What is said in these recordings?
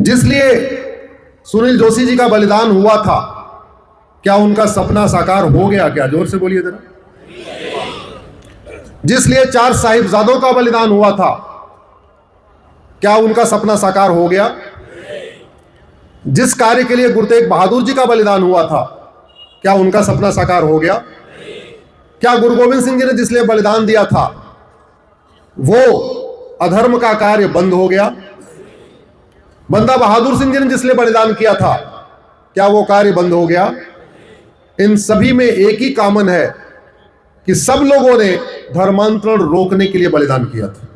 जिसलिए सुनील जोशी जी का बलिदान हुआ था, क्या उनका सपना साकार हो गया? क्या जोर से बोलिए जरा। जिसलिए 4 साहिबजादों का बलिदान हुआ था, क्या उनका सपना साकार हो गया? जिस कार्य के लिए गुरु तेग बहादुर जी का बलिदान हुआ था, क्या उनका सपना साकार हो गया? क्या गुरु गोविंद सिंह जी ने जिसलिए बलिदान दिया था, वो अधर्म का कार्य बंद हो गया? बंदा बहादुर सिंह जी ने जिसलिए बलिदान किया था, क्या वो कार्य बंद हो गया? इन सभी में एक ही कॉमन है कि सब लोगों ने धर्मांतरण रोकने के लिए बलिदान किया था।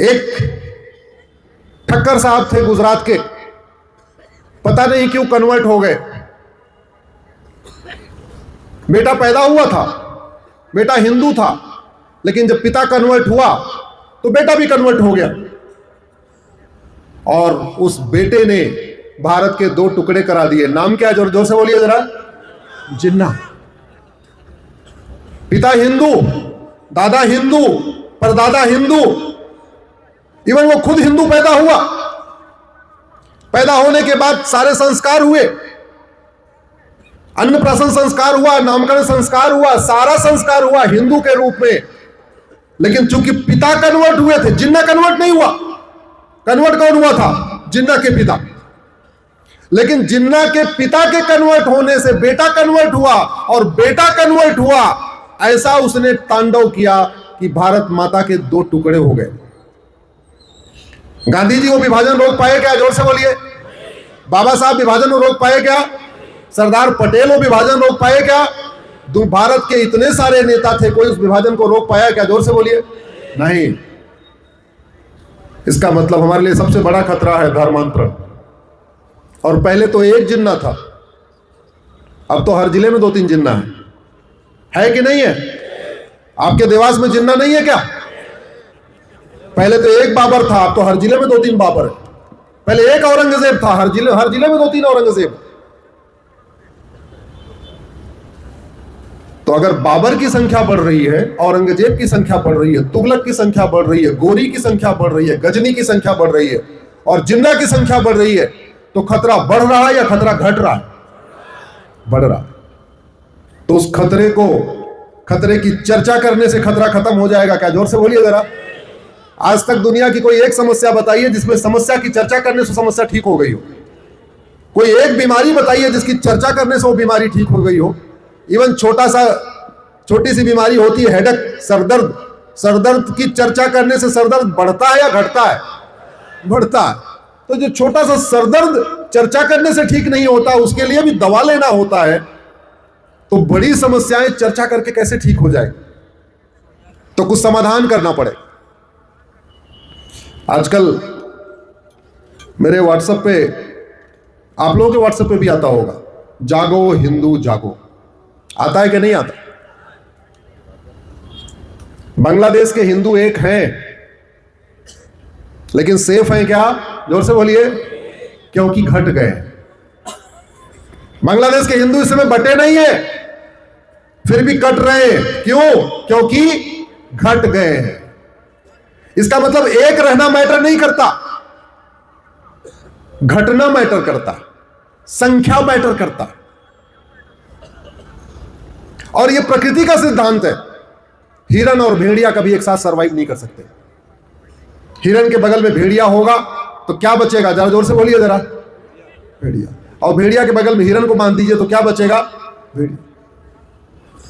एक ठक्कर साहब थे गुजरात के, पता नहीं क्यों कन्वर्ट हो गए। बेटा पैदा हुआ था, बेटा हिंदू था, लेकिन जब पिता कन्वर्ट हुआ तो बेटा भी कन्वर्ट हो गया, और उस बेटे ने भारत के 2 टुकड़े करा दिए। नाम क्या है? जोर जोर से बोलिए जरा। जिन्ना। पिता हिंदू, दादा हिंदू, परदादा हिंदू, इवन वो खुद हिंदू पैदा हुआ। पैदा होने के बाद सारे संस्कार हुए, अन्नप्राशन संस्कार हुआ, नामकरण संस्कार हुआ, सारा संस्कार हुआ हिंदू के रूप में। लेकिन चूंकि पिता कन्वर्ट हुए थे, जिन्ना कन्वर्ट नहीं हुआ। कन्वर्ट कौन हुआ था? जिन्ना के पिता। लेकिन जिन्ना के पिता के कन्वर्ट होने से बेटा कन्वर्ट हुआ, और बेटा कन्वर्ट हुआ, ऐसा उसने तांडव किया कि भारत माता के 2 टुकड़े हो गए। गांधी जी वो विभाजन रोक पाए क्या? जोर से बोलिए। बाबा साहब विभाजन रोक पाए क्या? सरदार पटेल वो विभाजन रोक पाए क्या? भारत के इतने सारे नेता थे, कोई उस विभाजन को रोक पाया क्या? जोर से बोलिए। नहीं। इसका मतलब हमारे लिए सबसे बड़ा खतरा है धर्मांतरण। और पहले तो एक जिन्ना था, अब तो हर जिले में 2-3 जिन्ना है कि नहीं है? आपके देवास में जिन्ना नहीं है क्या? पहले तो एक बाबर था, अब तो हर जिले में 2-3 बाबर है। पहले एक औरंगजेब था, हर जिले में 2-3 औरंगजेब। तो अगर बाबर की संख्या बढ़ रही है, औरंगजेब की संख्या बढ़ रही है, तुगलक की संख्या बढ़ रही है, गोरी की संख्या बढ़ रही है, गजनी की संख्या बढ़ रही है, और जिन्ना की संख्या बढ़ रही है, तो खतरा बढ़ रहा है या खतरा घट रहा है? बढ़ रहा है। तो उस खतरे की चर्चा करने से खतरा खत्म हो जाएगा क्या? जोर से बोलिए जरा। आज तक दुनिया की कोई एक समस्या बताइए जिसमें समस्या की चर्चा करने से समस्या ठीक हो गई हो। कोई एक बीमारी बताइए जिसकी चर्चा करने से वो बीमारी ठीक हो गई हो। इवन छोटी सी बीमारी होती है हेडेक, सरदर्द। सरदर्द की चर्चा करने से सरदर्द बढ़ता है या घटता है? बढ़ता है। तो जो छोटा सा सरदर्द चर्चा करने से ठीक नहीं होता, उसके लिए भी दवा लेना होता है। तो बड़ी समस्याएं चर्चा करके कैसे ठीक हो जाए? तो कुछ समाधान करना पड़े। आजकल मेरे व्हाट्सएप पे, आप लोगों के व्हाट्सएप पे भी आता होगा, जागो हिंदू जागो। आता है कि नहीं आता? बांग्लादेश के हिंदू एक हैं, लेकिन सेफ हैं क्या? जोर से बोलिए। क्योंकि घट गए। बांग्लादेश के हिंदू इस समय बटे नहीं है, फिर भी कट रहे हैं। क्यों? क्योंकि घट गए हैं। इसका मतलब एक रहना मैटर नहीं करता, घटना मैटर करता, संख्या मैटर करता। और यह प्रकृति का सिद्धांत है। हिरन और भेड़िया कभी एक साथ सरवाइव नहीं कर सकते। हिरन के बगल में भेड़िया होगा तो क्या बचेगा? जरा जोर से बोलिए जरा। भेड़िया। और भेड़िया के बगल में हिरन को बांध दीजिए तो क्या बचेगा? भेड़िया।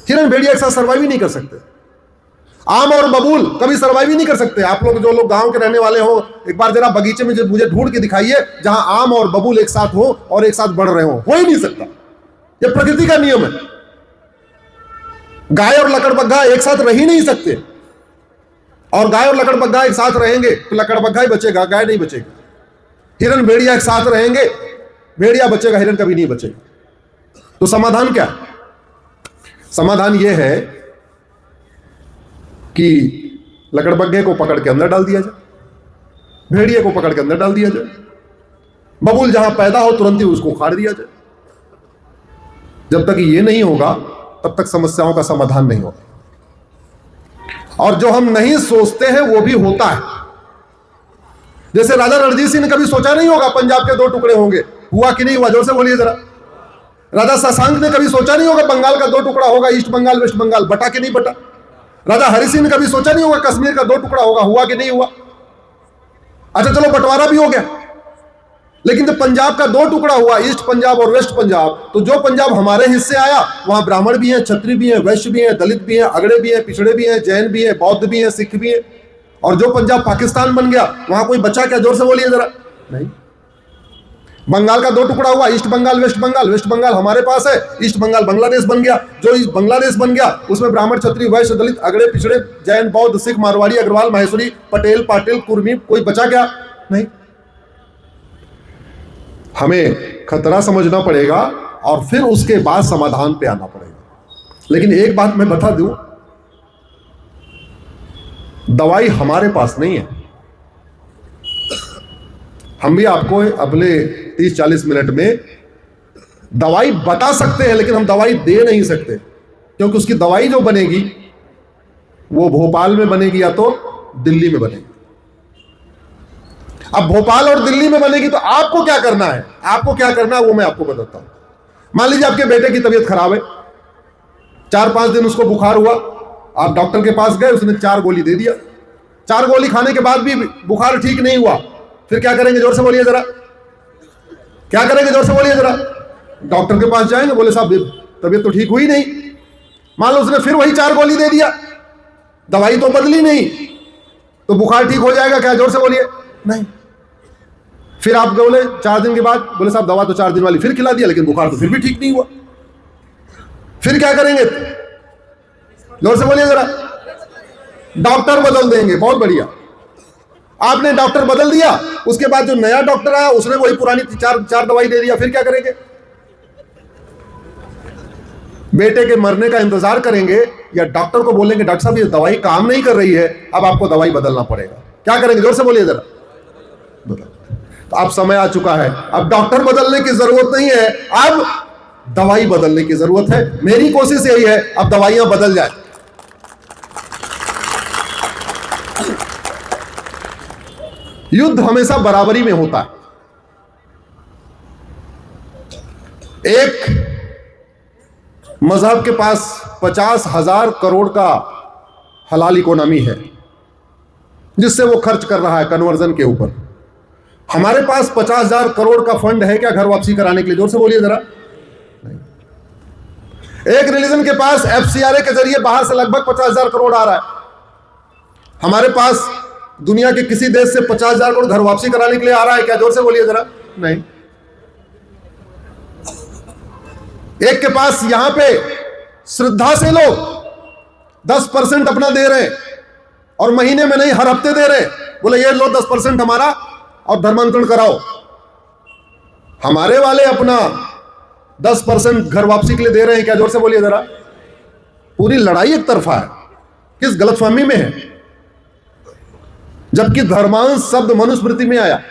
हिरन भेड़िया एक साथ सरवाइव ही नहीं कर सकते। आम और बबूल कभी सरवाइव ही नहीं कर सकते। आप लोग जो लोग गांव के रहने वाले हो, एक बार जरा बगीचे में मुझे ढूंढ के दिखाइए जहां आम और बबूल एक साथ हो और एक साथ बढ़ रहे हो ही नहीं सकता। यह प्रकृति का नियम है। गाय और लकड़बग्घा एक साथ रह ही नहीं सकते, और गाय और लकड़बग्घा एक साथ रहेंगे तो लकड़बग्घा ही बचेगा, गाय नहीं बचेगी। हिरन भेड़िया एक साथ रहेंगे, भेड़िया बचेगा, हिरन कभी नहीं बचेगा। तो समाधान क्या? समाधान यह है कि लकड़बग्घे को पकड़ के अंदर डाल दिया जाए, भेड़िए को पकड़ के अंदर डाल दिया जाए, बबूल जहां पैदा हो तुरंत ही उसको उखाड़ दिया जाए। जब तक ये नहीं होगा तब तक समस्याओं का समाधान नहीं होगा। और जो हम नहीं सोचते हैं वो भी होता है। जैसे राजा रणजीत सिंह ने कभी सोचा नहीं होगा पंजाब के 2 टुकड़े होंगे, हुआ कि नहीं हुआ? जोर से बोलिए जरा। राजा शशांक ने कभी सोचा नहीं होगा बंगाल का 2 टुकड़ा होगा, ईस्ट बंगाल वेस्ट बंगाल, बटा कि नहीं बटा? राजा हरि सिंह ने कभी सोचा नहीं होगा कश्मीर का 2 टुकड़ा होगा, हुआ कि नहीं हुआ? अच्छा चलो बंटवारा भी हो गया, लेकिन जब पंजाब का 2 टुकड़ा हुआ, ईस्ट पंजाब और वेस्ट पंजाब, तो जो पंजाब हमारे हिस्से आया वहां ब्राह्मण भी हैं, क्षत्रिय भी हैं, वैश्य भी हैं, दलित भी हैं, अगड़े भी हैं, पिछड़े भी हैं, जैन भी हैं, बौद्ध भी हैं, सिख भी हैं। और जो पंजाब पाकिस्तान बन गया वहां कोई बचा क्या? जोर से बोलिए जरा। नहीं। बंगाल का 2 टुकड़ा हुआ, East Bengal West Bengal, West Bengal हमारे पास है, ईस्ट बंगाल बांग्लादेश बन गया। जो ईस्ट बांग्लादेश बन गया उसमें ब्राह्मण क्षत्रिय वैश्य दलित अगड़े पिछड़े जैन बौद्ध सिख मारवाड़ी अग्रवाल माहेश्वरी पटेल पाटिल कुर्मी, कोई बचा क्या? नहीं। हमें खतरा समझना पड़ेगा और फिर उसके बाद समाधान पे आना पड़ेगा। लेकिन एक बात मैं बता दूं, दवाई हमारे पास नहीं है। हम भी आपको अगले 30-40 मिनट में दवाई बता सकते हैं, लेकिन हम दवाई दे नहीं सकते, क्योंकि उसकी दवाई जो बनेगी वो भोपाल में बनेगी या तो दिल्ली में बनेगी। अब भोपाल और दिल्ली में बनेगी तो आपको क्या करना है? आपको क्या करना है वो मैं आपको बताता हूं। मान लीजिए आपके बेटे की तबीयत खराब है, 4-5 दिन उसको बुखार हुआ, आप डॉक्टर के पास गए, उसने 4 गोली दे दिया। 4 गोली खाने के बाद भी बुखार ठीक नहीं हुआ, फिर क्या करेंगे? जोर से बोलिए जरा। क्या करेंगे? जोर से बोलिए जरा। डॉक्टर के पास जाएंगे, बोले साहब तबीयत तो ठीक हुई नहीं। मान लो उसने फिर वही 4 गोली दे दिया, दवाई तो बदली नहीं, तो बुखार ठीक हो जाएगा क्या? जोर से बोलिए। नहीं। फिर आप बोले 4 दिन के बाद, बोले साहब दवा तो 4 दिन वाली फिर खिला दिया, लेकिन बुखार तो फिर भी ठीक नहीं हुआ, फिर क्या करेंगे? जोर से बोलिए जरा। डॉक्टर बदल देंगे। बहुत बढ़िया, आपने डॉक्टर बदल दिया, उसके बाद जो नया डॉक्टर आया उसने वही पुरानी 4 दवाई दे दिया, फिर क्या करेंगे? बेटे के मरने का इंतजार करेंगे या डॉक्टर को बोलेंगे डॉक्टर साहब ये दवाई काम नहीं कर रही है, अब आपको दवाई बदलना पड़ेगा? क्या करेंगे? जोर से बोलिए जरा। तो अब समय आ चुका है, अब डॉक्टर बदलने की जरूरत नहीं है, अब दवाई बदलने की जरूरत है। मेरी कोशिश यही है अब दवाइयां बदल जाए। युद्ध हमेशा बराबरी में होता है। एक मजहब के पास 50,000 करोड़ का हलाल इकोनॉमी है जिससे वो खर्च कर रहा है कन्वर्जन के ऊपर। हमारे पास 50,000 करोड़ का फंड है क्या घर वापसी कराने के लिए? जोर से बोलिए जरा। एक रिलीजन के पास FCRA के जरिए बाहर से लगभग 50,000 करोड़ आ रहा है। हमारे पास दुनिया के किसी देश से 50,000 करोड़ घर वापसी कराने के लिए आ रहा है क्या? जोर से बोलिए जरा। नहीं। एक के पास यहां पे श्रद्धा से लोग 10% अपना दे रहे हैं और महीने में नहीं हर हफ्ते दे रहे, बोले ये लो 10% हमारा और धर्मांतरण कराओ। हमारे वाले अपना 10% घर वापसी के लिए दे रहे हैं क्या? जोर से बोलिए जरा। पूरी लड़ाई एक तरफा है, किस गलतफहमी में है? जबकि धर्मांश शब्द मनुस्मृति में आया।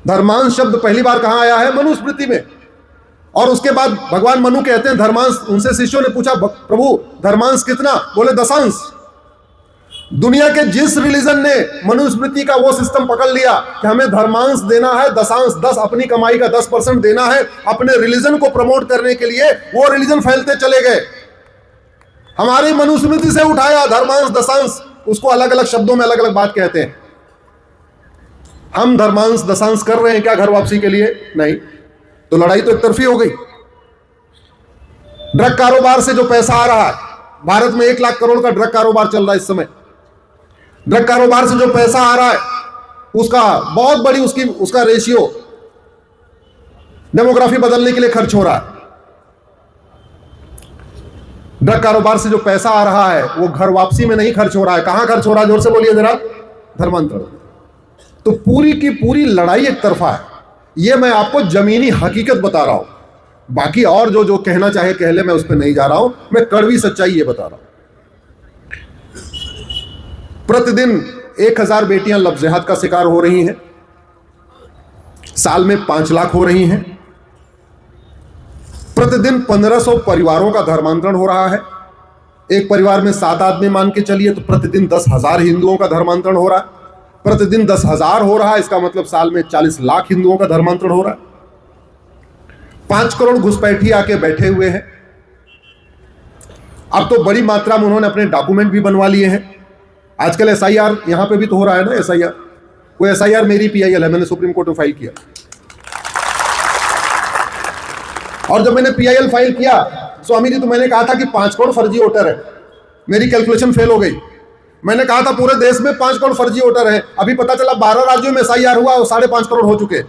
धर्मांश शब्द पहली बार कहां आया है? मनुस्मृति में। और उसके बाद भगवान मनु कहते हैं धर्मांश, उनसे शिष्यों ने पूछा प्रभु धर्मांश कितना? बोले 10 दुनिया के जिस रिलीजन ने मनुस्मृति का वो सिस्टम पकड़ लिया कि हमें धर्मांश देना है 10 अपनी कमाई का 10% देना है अपने रिलीजन को प्रमोट करने के लिए, वो रिलीजन फैलते चले गए। हमारी मनुस्मृति से उठाया धर्मांश 10, उसको अलग अलग शब्दों में अलग अलग बात कहते हैं। हम धर्मांश 10 कर रहे हैं क्या घर वापसी के लिए? नहीं। तो लड़ाई तो एक तरफी हो गई। ड्रग कारोबार से जो पैसा आ रहा है, भारत में 1 लाख करोड़ का ड्रग कारोबार चल रहा है इस समय। ड्रग कारोबार से जो पैसा आ रहा है उसका बहुत बड़ी उसका रेशियो डेमोग्राफी बदलने के लिए खर्च हो रहा है। ड्रग कारोबार से जो पैसा आ रहा है वो घर वापसी में नहीं खर्च हो रहा है। कहां खर्च हो रहा है? जोर से बोलिए जरा। धर्मांतरण। तो पूरी की पूरी लड़ाई एक तरफा है। ये मैं आपको जमीनी हकीकत बता रहा हूं, बाकी और जो कहना चाहे कह ले, मैं उस पर नहीं जा रहा हूं। मैं कड़वी सच्चाई ये बता रहा हूं। प्रतिदिन 1000 बेटियां लफ्ज़ जिहाद का शिकार हो रही हैं, साल में 5 लाख हो रही हैं। प्रतिदिन 1500 परिवारों का धर्मांतरण हो रहा है। एक परिवार में 7 आदमी मान के चलिए तो प्रतिदिन 10,000 हिंदुओं का धर्मांतरण हो रहा है। प्रतिदिन 10,000 हो रहा है, इसका मतलब साल में 40 लाख हिंदुओं का धर्मांतरण हो रहा है। 5 करोड़ घुसपैठी आके बैठे हुए हैं। अब तो बड़ी मात्रा में उन्होंने अपने डॉक्यूमेंट भी बनवा लिए हैं। आजकल एसआईआर यहां पे भी तो हो रहा है ना, एसआईआर। वो एसआईआर मेरी पीआईएल है, मैंने सुप्रीम कोर्ट में फाइल किया। और जब मैंने पीआईएल फाइल किया, स्वामी जी तो मैंने कहा था कि 5 करोड़ फर्जी वोटर है, मेरी कैलकुलेशन फेल हो गई। मैंने कहा था पूरे देश में 5 करोड़ फर्जी वोटर है, अभी पता चला 12 राज्यों में एसआईआर हुआ और 5.5 करोड़ हो चुके।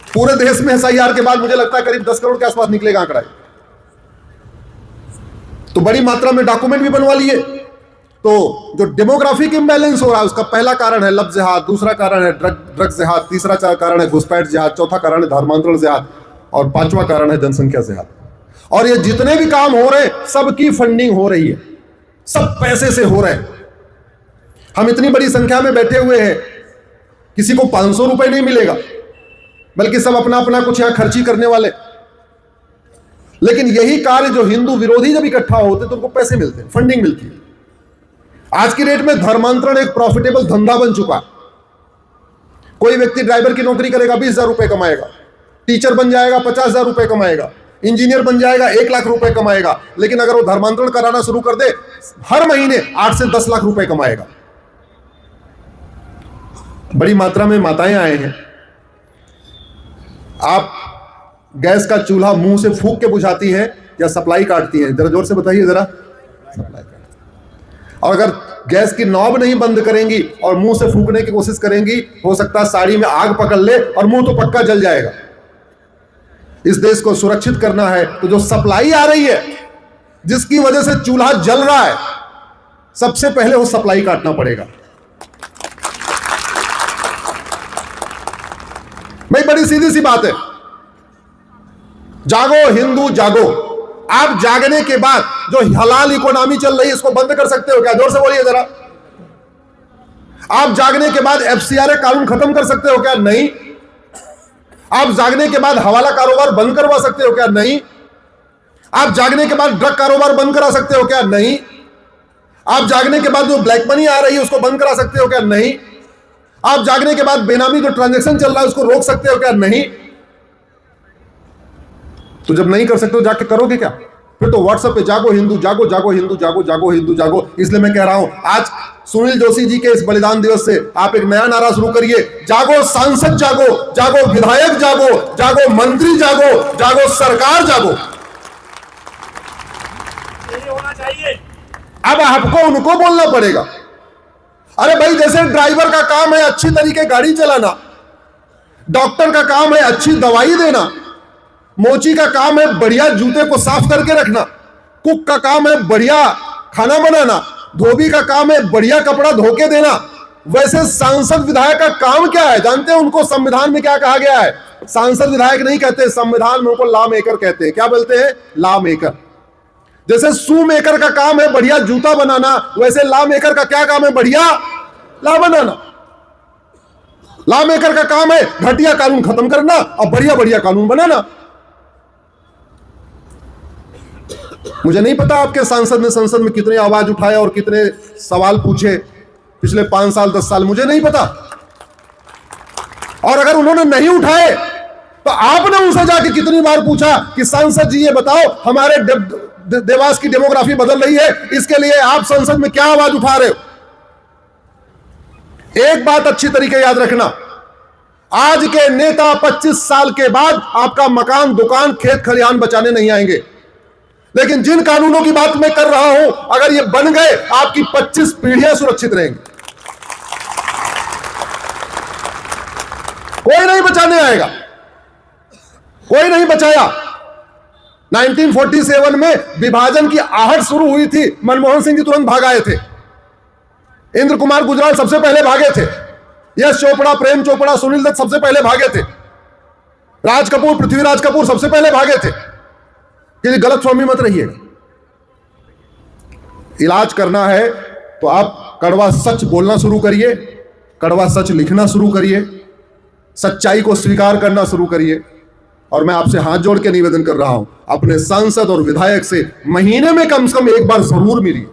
पूरे देश में एसआईआर के बाद मुझे लगता है करीब 10 करोड़ के आसपास निकलेगा आंकड़ा। तो बड़ी मात्रा में डॉक्यूमेंट भी बनवा लिए। तो जो डेमोग्राफिक इम्बैलेंस हो रहा है उसका पहला कारण है लव जिहाद, दूसरा कारण है ड्रग जिहाद, तीसरा कारण है घुसपैठ जिहाद, चौथा कारण है धर्मांतरण जिहाद और 5वां कारण है जनसंख्या जिहाद। और ये जितने भी काम हो रहे हैं सबकी फंडिंग हो रही है, सब पैसे से हो रहे हैं। हम इतनी बड़ी संख्या में बैठे हुए हैं, किसी को 500 रुपए नहीं मिलेगा, बल्कि सब अपना अपना कुछ यहां खर्ची करने वाले। लेकिन यही कार्य जो हिंदू विरोधी जब इकट्ठा होते तो उनको पैसे मिलते हैं, फंडिंग मिलती है। आज की डेट में धर्मांतरण एक प्रॉफिटेबल धंधा बन चुका। कोई व्यक्ति ड्राइवर की नौकरी करेगा 20,000 रुपए कमाएगा, टीचर बन जाएगा 50,000 रुपए कमाएगा, इंजीनियर बन जाएगा 1 लाख रुपए कमाएगा। लेकिन अगर वो धर्मांतरण कराना शुरू कर दे, हर महीने 8 से 10 लाख रुपए कमाएगा। बड़ी मात्रा में माताएं आए हैं। आप गैस का चूल्हा मुंह से फूंक के बुझाती है या सप्लाई काटती है? जरा जोर से बताइए जरा। सप्लाई काटती। और अगर गैस की नॉब नहीं बंद करेंगी और मुंह से फूंकने की कोशिश करेंगी, हो सकता है साड़ी में आग पकड़ ले और मुंह तो पक्का जल जाएगा। इस देश को सुरक्षित करना है तो जो सप्लाई आ रही है, जिसकी वजह से चूल्हा जल रहा है, सबसे पहले वो सप्लाई काटना पड़ेगा। भाई बड़ी सीधी सी बात है, जागो हिंदू जागो। आप जागने के बाद जो हलाल इकोनॉमी चल रही है इसको बंद कर सकते हो क्या? जोर से बोलिए जरा। आप जागने के बाद एफसीआरए कानून खत्म कर सकते हो क्या? नहीं। आप जागने के बाद हवाला कारोबार बंद करवा सकते हो क्या? नहीं। आप जागने के बाद ड्रग कारोबार बंद करा सकते हो क्या? नहीं। आप जागने के बाद जो ब्लैक मनी आ रही है उसको बंद करा सकते हो क्या? नहीं। आप जागने के बाद बेनामी जो ट्रांजैक्शन चल रहा है उसको रोक सकते हो क्या? नहीं। तो जब नहीं कर सकते हो जाके करोगे क्या? फिर तो व्हाट्सएप पे जागो हिंदू जागो, जागो हिंदू जागो, जागो हिंदू जागो। इसलिए मैं कह रहा हूं आज सुनील जोशी जी के इस बलिदान दिवस से आप एक नया नारा शुरू करिए, जागो सांसद जागो, जागो विधायक जागो, जागो मंत्री जागो, जागो सरकार जागो। यही होना चाहिए। अब आपको उनको बोलना पड़ेगा। अरे भाई, जैसे ड्राइवर का काम है अच्छी तरीके गाड़ी चलाना, डॉक्टर का काम है अच्छी दवाई देना, मोची का काम है बढ़िया जूते को साफ करके रखना, कुक का काम है बढ़िया खाना बनाना, धोबी का काम है बढ़िया कपड़ा धोके देना, वैसे सांसद विधायक का काम क्या है? जानते हैं उनको संविधान में क्या कहा गया है? सांसद विधायक नहीं कहते, संविधान में उनको लॉ मेकर कहते हैं। क्या बोलते हैं? Law maker. जैसे शू मेकर का काम है बढ़िया जूता बनाना, वैसे लॉ मेकर का क्या काम है? बढ़िया लॉ बनाना। लॉ मेकर का काम है घटिया कानून खत्म करना और बढ़िया बढ़िया कानून बनाना। मुझे नहीं पता आपके सांसद ने संसद में कितने आवाज उठाए और कितने सवाल पूछे पिछले 5 साल 10 साल, मुझे नहीं पता। और अगर उन्होंने नहीं उठाए तो आपने उनसे जाके कितनी बार पूछा कि सांसद जी ये बताओ हमारे देवास की डेमोग्राफी बदल रही है, इसके लिए आप संसद में क्या आवाज उठा रहे हो? एक बात अच्छी तरीके याद रखना, आज के नेता 25 साल के बाद आपका मकान दुकान खेत खलिहान बचाने नहीं आएंगे। लेकिन जिन कानूनों की बात मैं कर रहा हूं, अगर ये बन गए आपकी 25 पीढ़ियां सुरक्षित रहेंगी। कोई नहीं बचाने आएगा, कोई नहीं बचाया। 1947 में विभाजन की आहट शुरू हुई थी, मनमोहन सिंह जी तुरंत भाग आए थे, इंद्र कुमार गुजराल सबसे पहले भागे थे, यश चोपड़ा, प्रेम चोपड़ा, सुनील दत्त सबसे पहले भागे थे, राज कपूर, पृथ्वीराज कपूर सबसे पहले भागे थे। कि गलत फहमी मत रहिएगा। इलाज करना है तो आप कड़वा सच बोलना शुरू करिए, कड़वा सच लिखना शुरू करिए, सच्चाई को स्वीकार करना शुरू करिए। और मैं आपसे हाथ जोड़ के निवेदन कर रहा हूं, अपने सांसद और विधायक से महीने में कम से कम एक बार जरूर मिलिए।